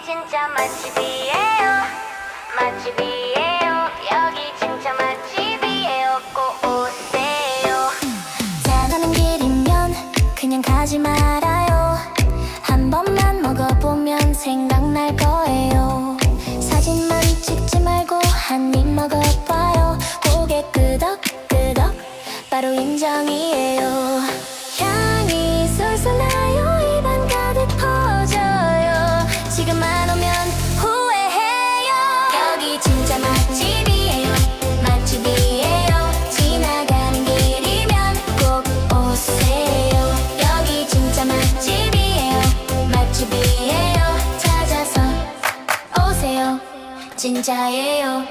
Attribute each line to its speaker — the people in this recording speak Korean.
Speaker 1: 진짜 맛집이에요. 맛집이에요. 여기 진짜 맛집이에요. 꼭 오세요.
Speaker 2: 가는 길이면 그냥 가지 말아요. 한 번만 먹어보면 생각날 거예요. 사진만 찍지 말고 한 입 먹어봐요. 고개 끄덕끄덕 바로 인정이에요. 향이 쏠쏠 나요. 입안 가득 퍼져요. 지금만 오면 후회해요. 여기 진짜 맛집이에요. 맛집이에요. 지나가는 길이면 꼭 오세요. 여기 진짜 맛집이에요. 맛집이에요. 찾아서 오세요. 진짜예요.